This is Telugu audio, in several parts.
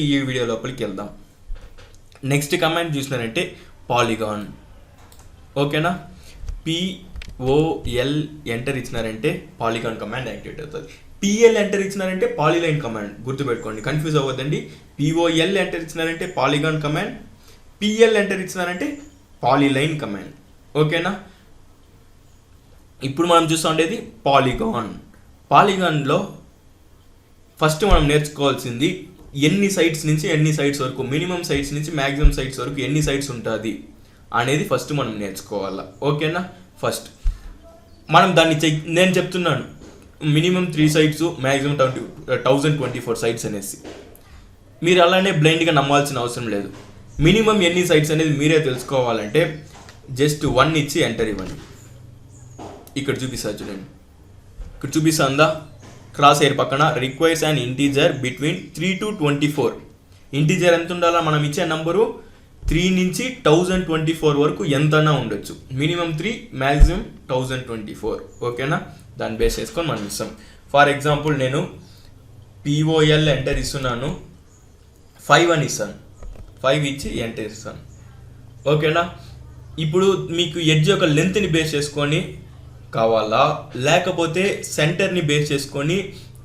ఈ వీడియో లోపలికి వెళ్దాం. నెక్స్ట్ కమాండ్ చూసినారంటే పాలిగాన్. ఓకేనా, POL ఎంటర్ ఇచ్చినారంటే పాలిగాన్ కమాండ్ యాక్టివేట్ అవుతుంది. PL ఎంటర్ ఇచ్చినారంటే పాలిలైన్ కమాండ్. గుర్తుపెట్టుకోండి, కన్ఫ్యూజ్ అవ్వద్దండి. POL ఎంటర్ ఇచ్చినారంటే పాలిగాన్ కమాండ్, PL ఎంటర్ ఇచ్చినారంటే పాలిలైన్ కమాండ్. ఓకేనా, ఇప్పుడు మనం చూస్తూ ఉండేది పాలిగాన్. పాలిగాన్లో ఫస్ట్ మనం నేర్చుకోవాల్సింది ఎన్ని సైట్స్ నుంచి ఎన్ని సైట్స్ వరకు, మినిమం సైట్స్ నుంచి మ్యాక్సిమం సైట్స్ వరకు ఎన్ని సైట్స్ ఉంటుంది అనేది ఫస్ట్ మనం నేర్చుకోవాలా. ఓకేనా, ఫస్ట్ మనం దాన్ని నేను చెప్తున్నాను మినిమం 3 సైట్స్ మ్యాక్సిమం 1024 సైట్స్ అనేసి. మీరు అలానే బ్లైండ్గా నమ్మాల్సిన అవసరం లేదు. మినిమం ఎన్ని సైట్స్ అనేది మీరే తెలుసుకోవాలంటే జస్ట్ 1 ఇచ్చి ఎంటర్ ఇవ్వండి. ఇక్కడ చూపిస్తా చూడండి, ఇక్కడ చూపిస్తుందా క్రాస్ ఎయిర్ పక్కన requires and integer between 3 to 24. Integer ఎంత ఉండాలా, మనం ఇచ్చే నంబరు 3 నుంచి 1024 వరకు ఎంతైనా ఉండొచ్చు. Minimum 3, maximum 1024. ఓకేనా, దాన్ని బేస్ చేసుకొని మనం ఇస్తాం. ఫర్ ఎగ్జాంపుల్ నేను POL ఎంటర్ ఇస్తున్నాను, 5 అని ఇస్తాను. 5 ఇచ్చి ఎంటర్ ఇస్తాను. ఓకేనా, ఇప్పుడు మీకు ఎడ్జ్ యొక్క లెంత్ని బేస్ చేసుకొని కావాలా, లేకపోతే సెంటర్ని బేస్ చేసుకొని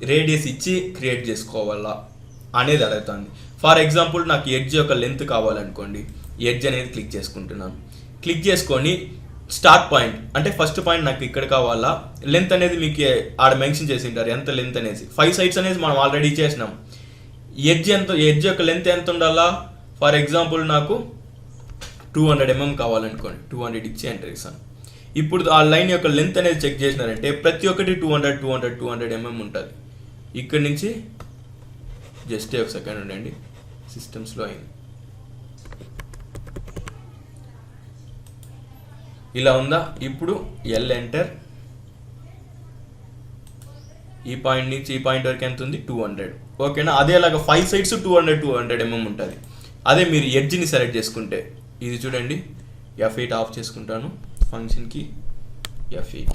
రేడియస్ ఇచ్చి క్రియేట్ చేసుకోవాలా అనేది అడుగుతుంది. ఫర్ ఎగ్జాంపుల్ నాకు ఎడ్జ్ యొక్క లెంత్ కావాలనుకోండి, ఎడ్జ్ అనేది క్లిక్ చేసుకుంటున్నాను. క్లిక్ చేసుకొని స్టార్ట్ పాయింట్ అంటే ఫస్ట్ పాయింట్ నాకు ఇక్కడ కావాలా. లెంత్ అనేది మీకు ఆడ మెన్షన్ చేసి ఉంటారు ఎంత లెంత్ అనేసి. 5 సైట్స్ అనేది మనం ఆల్రెడీ చేసినాం. ఎడ్జ్ యొక్క లెంత్ ఎంత ఉండాలా, ఫర్ ఎగ్జాంపుల్ నాకు 200 mm కావాలనుకోండి, 200 ఇచ్చి ఎంటర్ ఇస్తాను. ఇప్పుడు ఆ లైన్ యొక్క లెంత్ అనేది చెక్ చేసినారంటే ప్రతి ఒక్కటి 200 mm ఉంటుంది. ఇక్కడ నుంచి జస్ట్ ఒక సెకండ్ ఉండండి, సిస్టమ్స్లో అయింది. ఇలా ఉందా. ఇప్పుడు L ఎంటర్, ఈ పాయింట్ నుంచి ఈ పాయింట్ వరకు ఎంత ఉంది 200. ఓకేనా, అదేలాగా 5 సైడ్స్ 200 mm ఉంటుంది. అదే మీరు ఎడ్జ్ని సెలెక్ట్ చేసుకుంటే ఇది చూడండి, F8 ఆఫ్ చేసుకుంటాను, ఫంక్షన్కి F8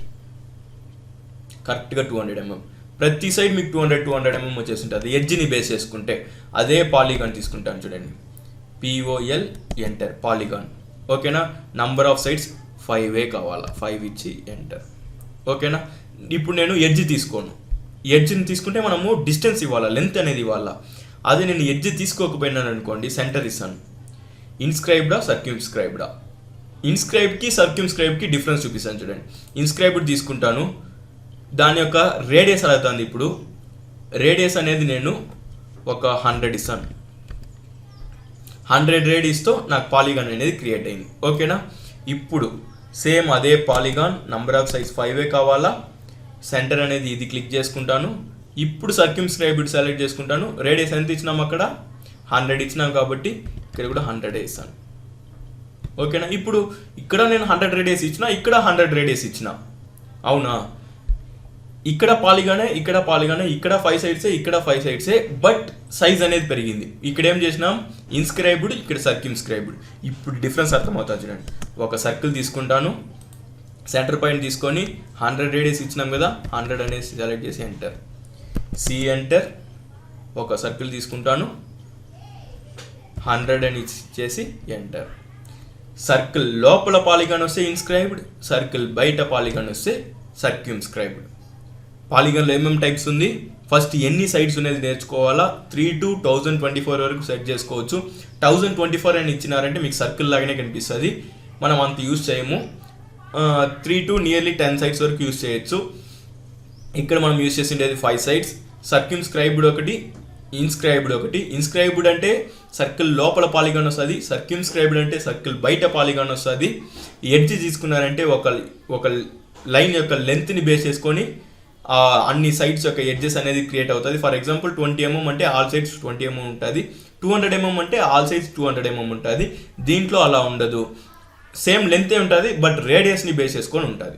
కరెక్ట్గా 200 mm. ప్రతి సైడ్ మీకు 200 mm వచ్చేసి ఉంటుంది ఎడ్జ్ని బేస్ చేసుకుంటే. అదే పాలిగాన్ తీసుకుంటాను చూడండి, POL ఎంటర్ పాలిగాన్. ఓకేనా, నంబర్ ఆఫ్ సైడ్స్ 5 కావాలా, 5 ఇచ్చి ఎంటర్. ఓకేనా, ఇప్పుడు నేను ఎడ్జ్ తీసుకోను. ఎడ్జ్ని తీసుకుంటే మనము డిస్టెన్స్ ఇవ్వాలా, లెంత్ అనేది ఇవ్వాలా. అదే నేను ఎడ్జ్ తీసుకోకపోయినాను అనుకోండి, సెంటర్ ఇస్తాను. ఇన్స్క్రైబ్డా సర్క్యూమ్స్క్రైబ్డా, ఇన్స్క్రైబ్కి సర్క్యూమ్స్క్రైబ్కి డిఫరెన్స్ చూపిస్తాను చూడండి. ఇన్స్క్రైబ్డ్ తీసుకుంటాను, దాని యొక్క రేడియస్ అవుతుంది. ఇప్పుడు రేడియస్ అనేది నేను ఒక 100 ఇస్తాను. 100 రేడియస్తో నాకు పాలిగాన్ అనేది క్రియేట్ అయింది. ఓకేనా, ఇప్పుడు సేమ్ అదే పాలిగాన్ నంబర్ ఆఫ్ సైజ్ 5 కావాలా. సెంటర్ అనేది ఇది క్లిక్ చేసుకుంటాను. ఇప్పుడు సర్క్యూమ్స్క్రైబ్డ్ సెలెక్ట్ చేసుకుంటాను. రేడియస్ ఎంత ఇచ్చినాం, అక్కడ 100 ఇచ్చినాం కాబట్టి ఇక్కడ కూడా 100 ఇస్తాను. ఓకేనా, ఇప్పుడు ఇక్కడ నేను 100 రేడియస్ ఇచ్చిన, ఇక్కడ 100 రేడియస్ ఇచ్చిన, అవునా. ఇక్కడ పాలిగానే, ఇక్కడ పాలిగానే, ఇక్కడ 5 సైడ్సే, ఇక్కడ 5 సైడ్సే, బట్ సైజ్ అనేది పెరిగింది. ఇక్కడ ఏం చేసినాం, ఇన్స్క్రైబ్డ్, ఇక్కడ సర్క్యూమ్స్క్రైబ్డ్. ఇప్పుడు డిఫరెన్స్ అర్థమవుతుంది చూడండి. ఒక సర్కిల్ తీసుకుంటాను, సెంటర్ పాయింట్ తీసుకొని 100 రేడియస్ ఇచ్చినాం కదా, 100 అనేసి సెలెక్ట్ చేసి ఎంటర్, C ఎంటర్. ఒక సర్కిల్ తీసుకుంటాను, 100 అని ఇచ్చేసి ఎంటర్. సర్కిల్ లోపల పాలిగాన్ వస్తే ఇన్స్క్రైబ్డ్, సర్కిల్ బయట పాలిగాన్ వస్తే సర్క్యూమ్స్క్రైబ్డ్. పాలిగాన్లో ఏమేమి టైప్స్ ఉంది, ఫస్ట్ ఎన్ని సైడ్స్ అనేది నేర్చుకోవాలా. 3 to 1024 వరకు సెట్ చేసుకోవచ్చు. 1024 అని ఇచ్చినారంటే మీకు సర్కిల్ లాగానే కనిపిస్తుంది, మనం అంత యూజ్ చేయము. 3 to నియర్లీ 10 సైడ్స్ వరకు యూజ్ చేయొచ్చు. ఇక్కడ మనం యూజ్ చేసిండేది 5 సైడ్స్. సర్క్యూమ్స్క్రైబ్డ్ ఒకటి, ఇన్స్క్రైబ్డ్ ఒకటి. ఇన్స్క్రైబ్డ్ అంటే సర్కిల్ లోపల పాలిగాన్ వస్తుంది, సర్క్యూమ్స్క్రైబ్డ్ అంటే సర్కిల్ బయట పాలిగాన్ వస్తుంది. ఎడ్జ్ తీసుకున్నారంటే ఒక లైన్ యొక్క లెంత్ని బేస్ చేసుకొని అన్ని సైడ్స్ యొక్క ఎడ్జెస్ అనేది క్రియేట్ అవుతుంది. ఫర్ ఎగ్జాంపుల్ 20 mm అంటే ఆల్ సైడ్స్ 20 mm ఉంటుంది, 200 mm అంటే ఆల్ సైడ్స్ 200 mm ఉంటుంది. దీంట్లో అలా ఉండదు, సేమ్ లెంతే ఉంటుంది, బట్ రేడియస్ని బేస్ చేసుకొని ఉంటుంది.